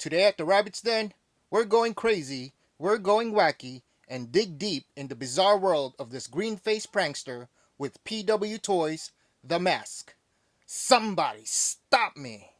Today at the Rabbit's Den, we're going crazy, we're going wacky, and dig deep in the bizarre world of this green-faced prankster with PWToys, The Mask. Somebody stop me!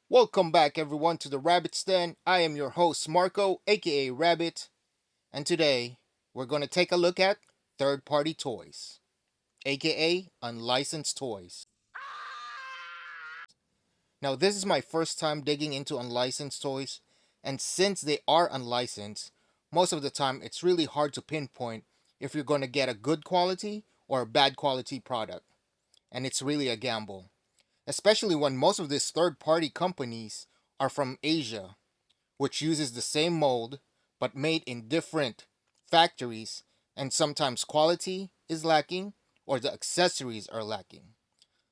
Welcome back everyone to the Rabbit's Den. I am your host Marco, aka Rabbit, and today we're going to take a look at third-party toys, aka unlicensed toys. Now, this is my first time digging into unlicensed toys, and since they are unlicensed, most of the time it's really hard to pinpoint if you're going to get a good quality or a bad quality product, and it's really a gamble, especially when most of these third party companies are from Asia, which uses the same mold but made in different factories, and sometimes quality is lacking or the accessories are lacking.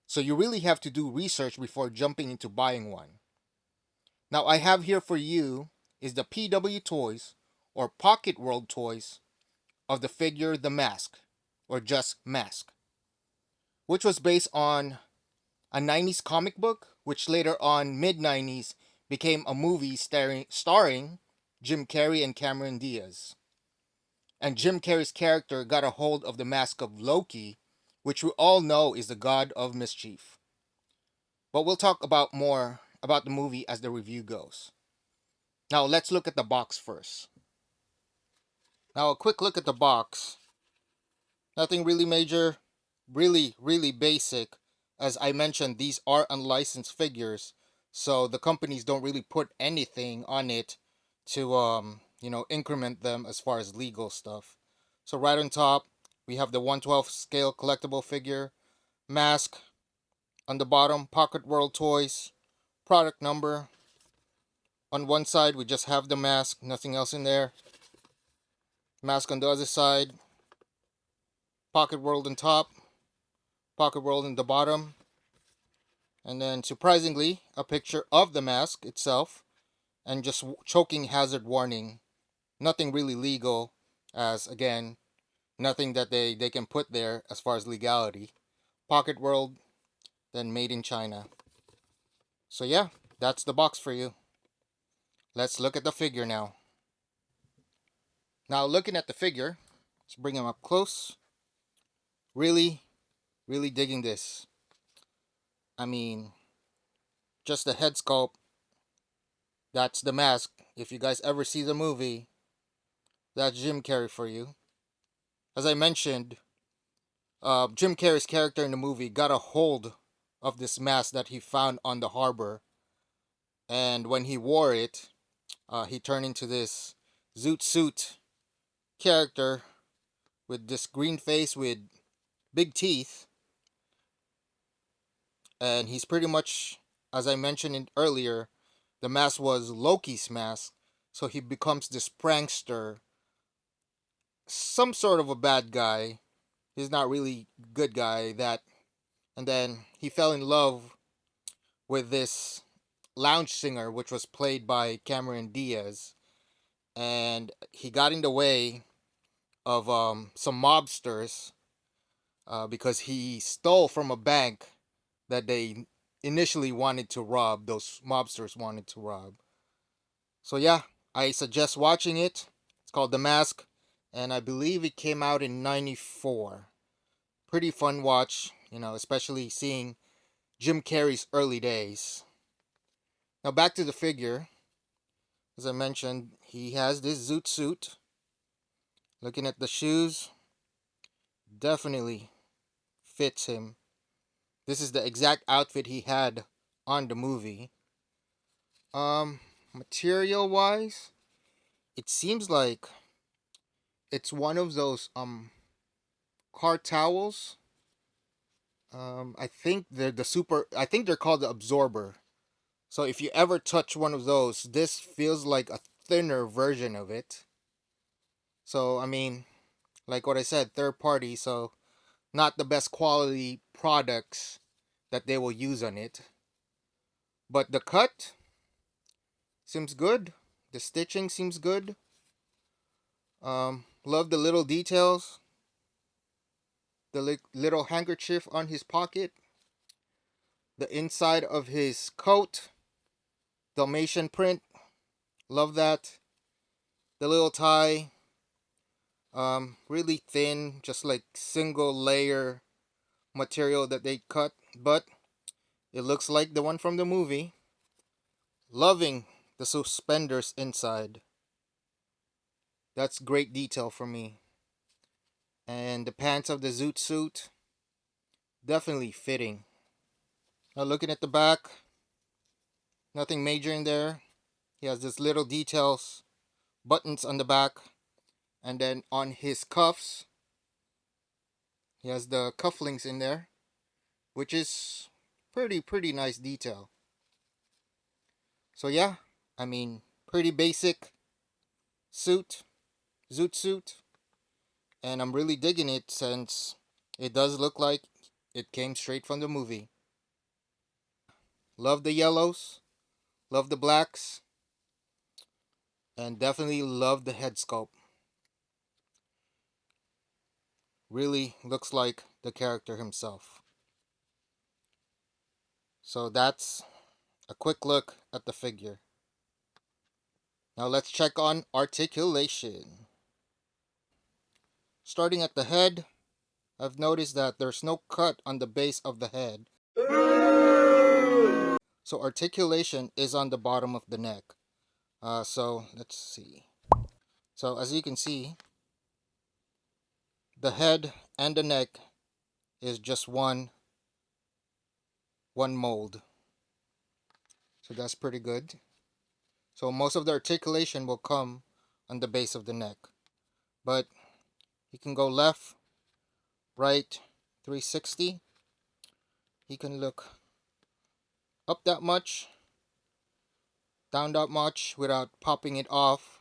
So you really have to do research before jumping into buying one. Now I have here for you is the PWToys or Pocket World toys of the figure The Mask or just Mask, which was based on a 90s comic book which later on mid 90s became a movie starring Jim Carrey and Cameron Diaz. And Jim Carrey's character got a hold of the mask of Loki, which we all know is the god of mischief. But we'll talk about more about the movie as the review goes. Now let's look at the box first. Now a quick look at the box. Nothing really major, really basic. As I mentioned, these are unlicensed figures, so the companies don't really put anything on it to increment them as far as legal stuff. So right on top, we have the 1/12 scale collectible figure, mask. On the bottom, Pocket World Toys, product number. On one side, we just have the mask, nothing else in there. Mask on the other side, Pocket World on top, Pocket World in the bottom, and then surprisingly, a picture of the mask itself, and just choking hazard warning. Nothing really legal, as again, nothing that they can put there as far as legality. Pocket World, then made in China. So yeah, that's the box for you. Let's look at the figure now. Now looking at the figure, let's bring him up close. Really digging this. I mean, just the head sculpt. That's the mask. If you guys ever see the movie, that's Jim Carrey for you. As I mentioned, Jim Carrey's character in the movie got a hold of this mask that he found on the harbor. And when he wore it, he turned into this zoot suit character with this green face with big teeth. And he's pretty much, as I mentioned earlier, the mask was Loki's mask. So he becomes this prankster, some sort of a bad guy. He's not really good guy that. And then he fell in love with this lounge singer, which was played by Cameron Diaz. And he got in the way of some mobsters because he stole from a bank that they initially wanted to rob. Those mobsters wanted to rob. So yeah, I suggest watching it. It's called The Mask, and I believe it came out in '94. Pretty fun watch, especially seeing Jim Carrey's early days. Now back to the figure. As I mentioned, he has this zoot suit. Looking at the shoes, definitely fits him. This is the exact outfit he had on the movie. Material wise, it seems like it's one of those car towels. I think I think they're called the absorber. So if you ever touch one of those, this feels like a thinner version of it. So I mean, like what I said, third party, so not the best quality products that they will use on it. But the cut seems good. The stitching seems good. Love the little details. The little handkerchief on his pocket. The inside of his coat. Dalmatian print. Love that. The little tie. Really thin, just like single layer material that they cut, but it looks like the one from the movie. Loving the suspenders inside. That's great detail for me. And the pants of the zoot suit, definitely fitting. Now looking at the back, nothing major in there. He has this little details, buttons on the back, and then on his cuffs, he has the cufflinks in there, which is pretty nice detail. So yeah, I mean, pretty basic suit, zoot suit, and I'm really digging it since it does look like it came straight from the movie. Love the yellows, love the blacks, and definitely love the head sculpt. Really looks like the character himself. So that's a quick look at the figure. Now let's check on articulation. Starting at the head, I've noticed that there's no cut on the base of the head. So articulation is on the bottom of the neck. So let's see. So as you can see, the head and the neck is just one mold. So that's pretty good. So most of the articulation will come on the base of the neck. But you can go left, right, 360. You can look up that much, down that much without popping it off.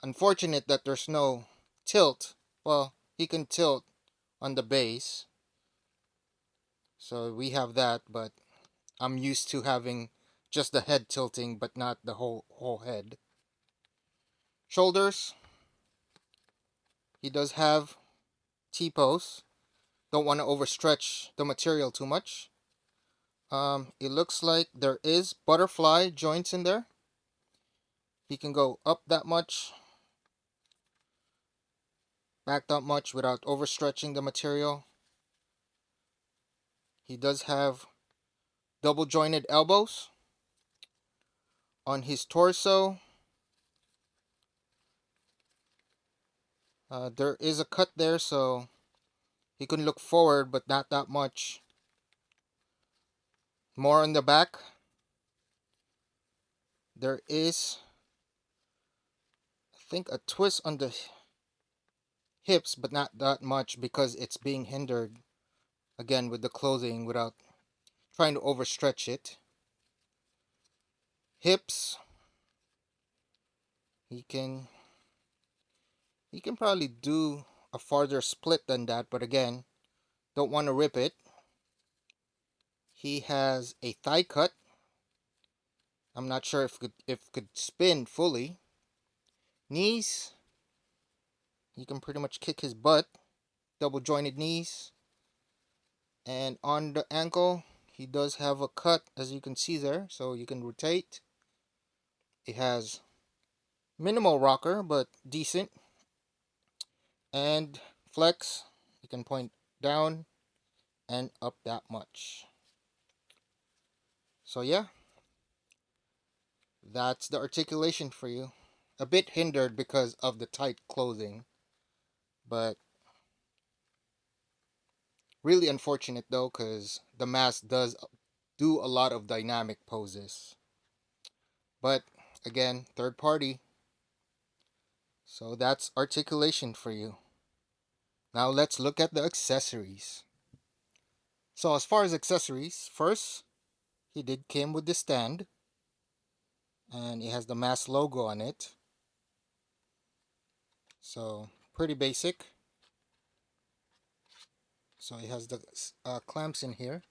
Unfortunate that there's no tilt. Well, he can tilt on the base. So we have that, but I'm used to having just the head tilting, but not the whole head. Shoulders. He does have T-pose. Don't want to overstretch the material too much. It looks like there is butterfly joints in there. He can go up that much, back that much without overstretching the material. He does have double jointed elbows. On his torso, there is a cut there, so he can look forward, but not that much. More on the back, there is, I think, a twist on the hips, but not that much because it's being hindered again with the clothing without trying to overstretch it. Hips, he can probably do a farther split than that, but again, don't want to rip it. He has a thigh cut. I'm not sure if it could spin fully. Knees, he can pretty much kick his butt. Double jointed knees. And on the ankle, he does have a cut, as you can see there, so you can rotate. It has minimal rocker, but decent. And flex, you can point down and up that much. So yeah, that's the articulation for you. A bit hindered because of the tight clothing, but really unfortunate though, because the mask does do a lot of dynamic poses. But again, third party. So that's articulation for you. Now let's look at the accessories. So as far as accessories, first, he did came with the stand. And it has the mask logo on it. So pretty basic. So it has the clamps in here.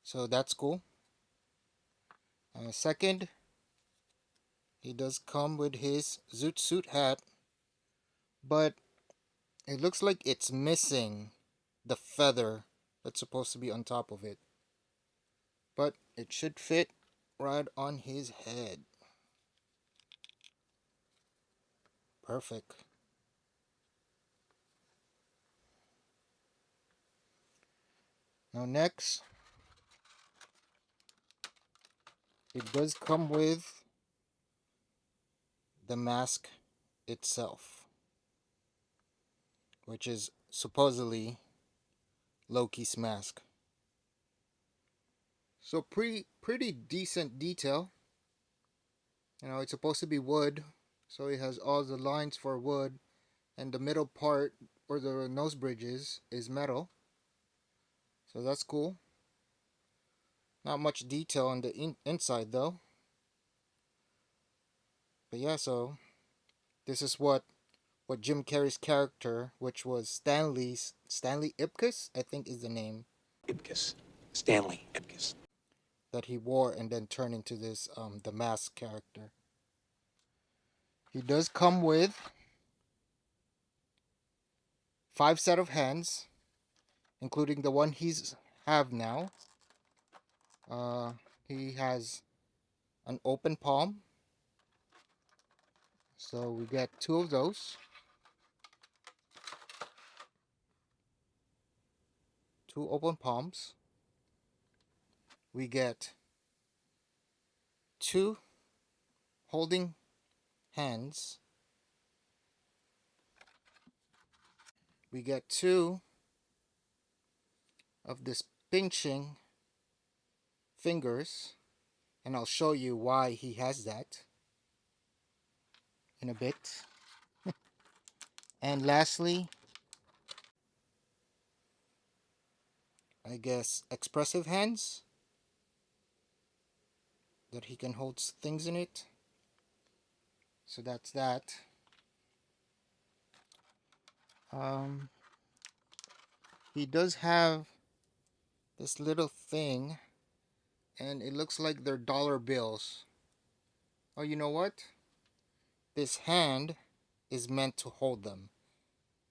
So that's cool. Second, he does come with his zoot suit hat but it looks like it's missing the feather that's supposed to be on top of it. But it should fit right on his head. Perfect. Now next, it does come with the mask itself, which is supposedly Loki's mask. So pretty decent detail. You know, it's supposed to be wood, so it has all the lines for wood, and the middle part or the nose bridges is metal. So that's cool. Not much detail on the inside though. But yeah, so this is what Jim Carrey's character, which was Stanley Ipkiss, I think is the name. Ipkiss. Stanley Ipkiss. That he wore and then turned into this the mask character. He does come with 5 set of hands, including the one he's have now. Uh, he has an open palm, so we get 2 of those. 2 open palms. We get 2 holding hands. We get 2 of this pinching fingers, and I'll show you why he has that in a bit. And lastly, I guess expressive hands that he can hold things in it. So that's that. Um, he does have this little thing, and it looks like they're dollar bills. Oh, you know what? This hand is meant to hold them,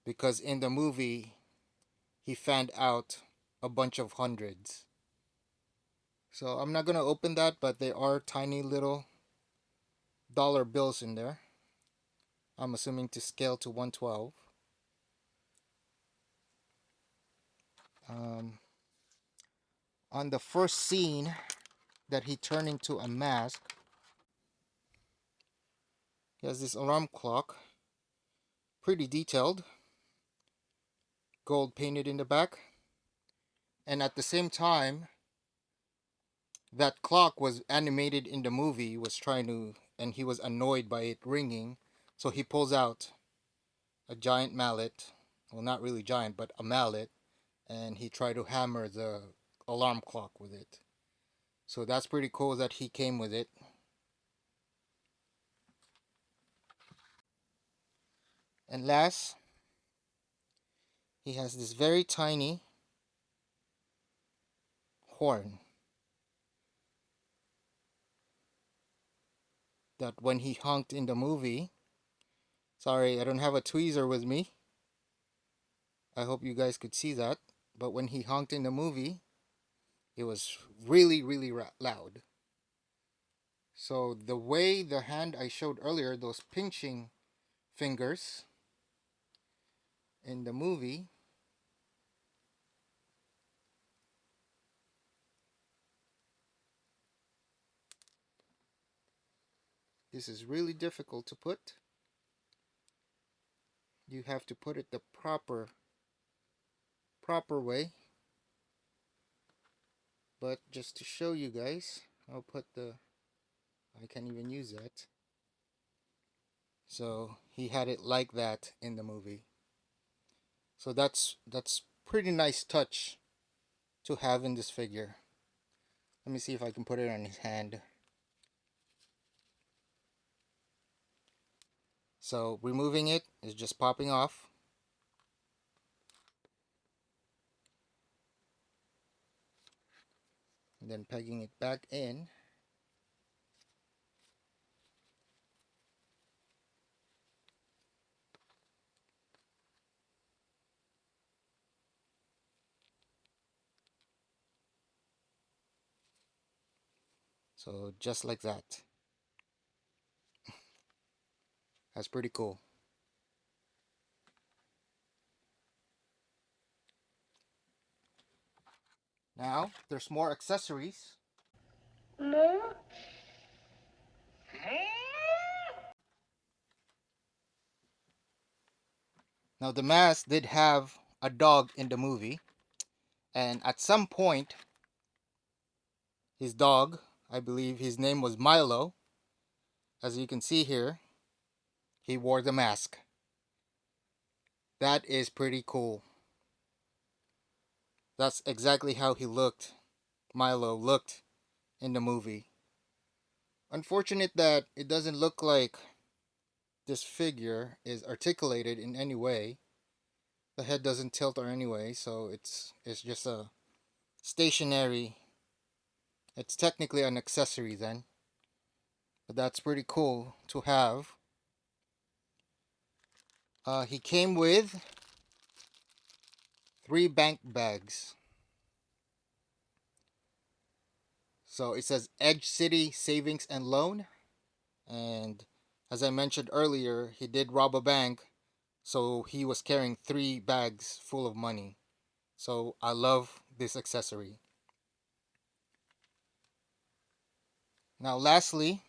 because in the movie he found out a bunch of hundreds. So I'm not gonna open that, but there are tiny little dollar bills in there. I'm assuming to scale to 112. Um, on the first scene that he turned into a mask, he has this alarm clock, pretty detailed, gold painted in the back. And at the same time, that clock was animated in the movie, was trying to, and he was annoyed by it ringing, so he pulls out a giant mallet, well, not really giant, but a mallet, and he tried to hammer the alarm clock with it. So that's pretty cool that he came with it. And last, he has this very tiny horn that when he honked in the movie, sorry, I don't have a tweezer with me. I hope you guys could see that. But when he honked in the movie, it was really loud. So the way the hand I showed earlier, those pinching fingers in the movie, this is really difficult to put. You have to put it the proper way. But just to show you guys, I'll put the, I can't even use that. So he had it like that in the movie. So that's pretty nice touch to have in this figure. Let me see if I can put it on his hand. So removing it is just popping off. And then pegging it back in. So just like that. That's pretty cool. Now, there's more accessories. Now, the mask did have a dog in the movie, and at some point, his dog, I believe his name was Milo, as you can see here, he wore the mask. That is pretty cool. That's exactly how Milo looked in the movie. Unfortunate that it doesn't look like this figure is articulated in any way. The head doesn't tilt or anyway, so it's just a stationary. It's technically an accessory then, but that's pretty cool to have. He came with 3 bank bags. So it says Edge City Savings and Loan, and as I mentioned earlier, he did rob a bank, so he was carrying 3 bags full of money. So I love this accessory. Now, lastly,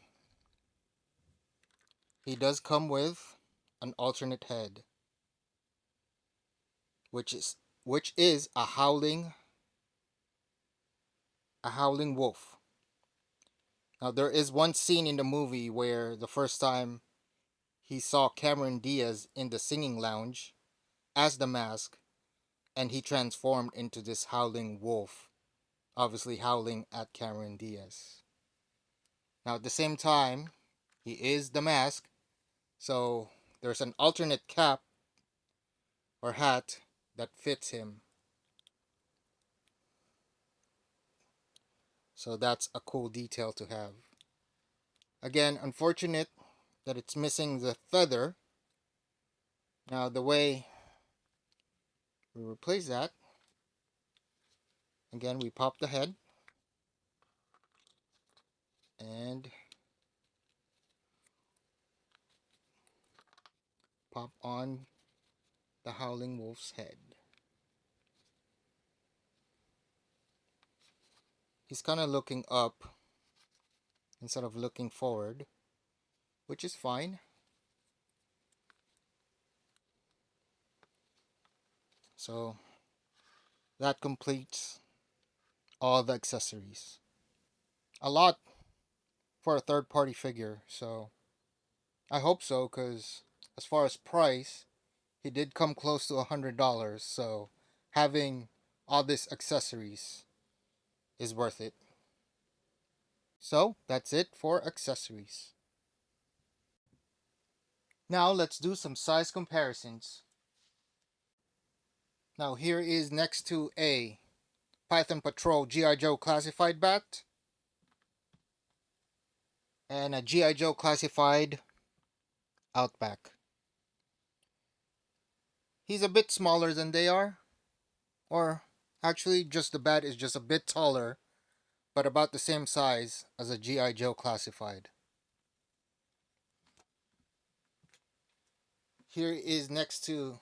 he does come with an alternate head, which is a howling wolf. Now, there is one scene in the movie where the first time he saw Cameron Diaz in the singing lounge as the mask, and he transformed into this howling wolf, obviously howling at Cameron Diaz. Now, at the same time, he is the mask, so there's an alternate cap or hat that fits him. So that's a cool detail to have. Again, unfortunate that it's missing the feather. Now, the way we replace that, again, we pop the head and pop on the howling wolf's head. He's kind of looking up instead of looking forward, which is fine. So that completes all the accessories. A lot for a third party figure, so I hope so, because as far as price, he did come close to $100, so having all these accessories is worth it. So that's it for accessories. Now let's do some size comparisons. Now here is next to a Python Patrol G.I. Joe classified bat and a G.I. Joe classified Outback. He's a bit smaller than they are, or actually just the bat is just a bit taller, but about the same size as a G.I. Joe classified. Here is next to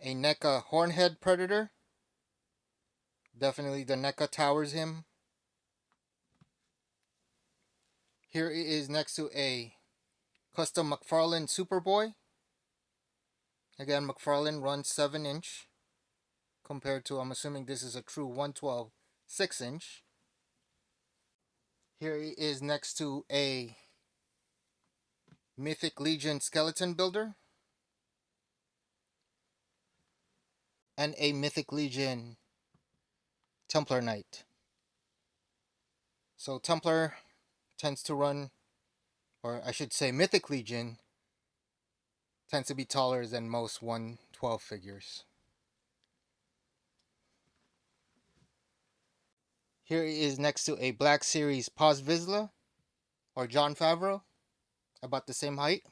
a NECA Hornhead Predator. Definitely the NECA towers him. Here is next to a custom McFarlane Superboy. Again, McFarlane runs 7-inch compared to, I'm assuming this is a true 112 6-inch. Here he is next to a Mythic Legion Skeleton Builder and a Mythic Legion Templar Knight. So Templar tends to run, or I should say Mythic Legion tends to be taller than most 112 figures. Here he is next to a Black Series Paz Vizsla or Jon Favreau, about the same height.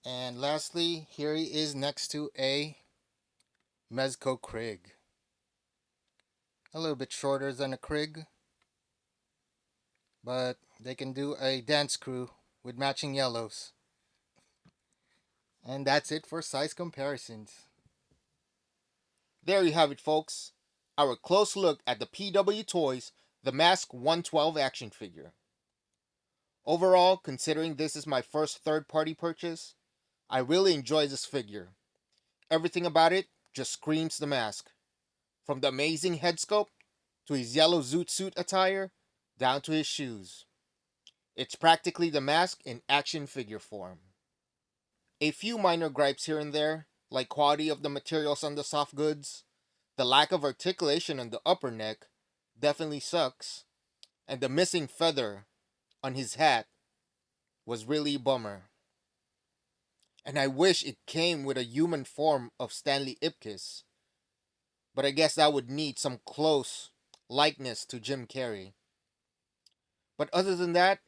And lastly, here he is next to a Mezco Krieg. A little bit shorter than a Krig, but they can do a dance crew with matching yellows. And that's it for size comparisons. There you have it, folks. Our close look at the PWToys The Mask 112 action figure. Overall, considering this is my first third-party purchase, I really enjoy this figure. Everything about it just screams the Mask. From the amazing head sculpt, to his yellow zoot suit attire, down to his shoes. It's practically the Mask in action figure form. A few minor gripes here and there, like quality of the materials on the soft goods, the lack of articulation on the upper neck definitely sucks, and the missing feather on his hat was really a bummer. And I wish it came with a human form of Stanley Ipkiss, but I guess that would need some close likeness to Jim Carrey. But other than that,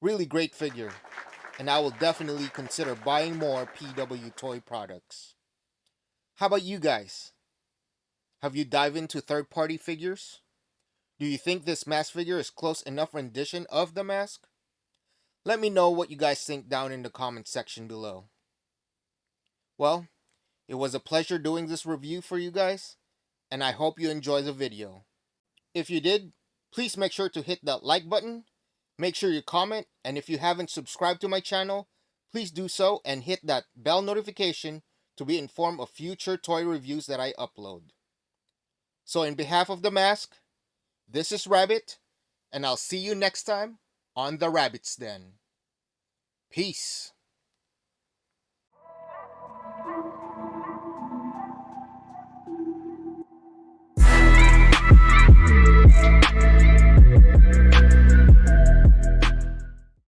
really great figure, and I will definitely consider buying more PW Toy products. How about you guys? Have you dived into third party figures? Do you think this mask figure is close enough rendition of the mask? Let me know what you guys think down in the comment section below. Well, it was a pleasure doing this review for you guys, and I hope you enjoy the video. If you did, please make sure to hit that like button, make sure you comment, and if you haven't subscribed to my channel, please do so and hit that bell notification to be informed of future toy reviews that I upload. So in behalf of the mask, this is Rabbit, and I'll see you next time on the Rabbit's Den. Peace.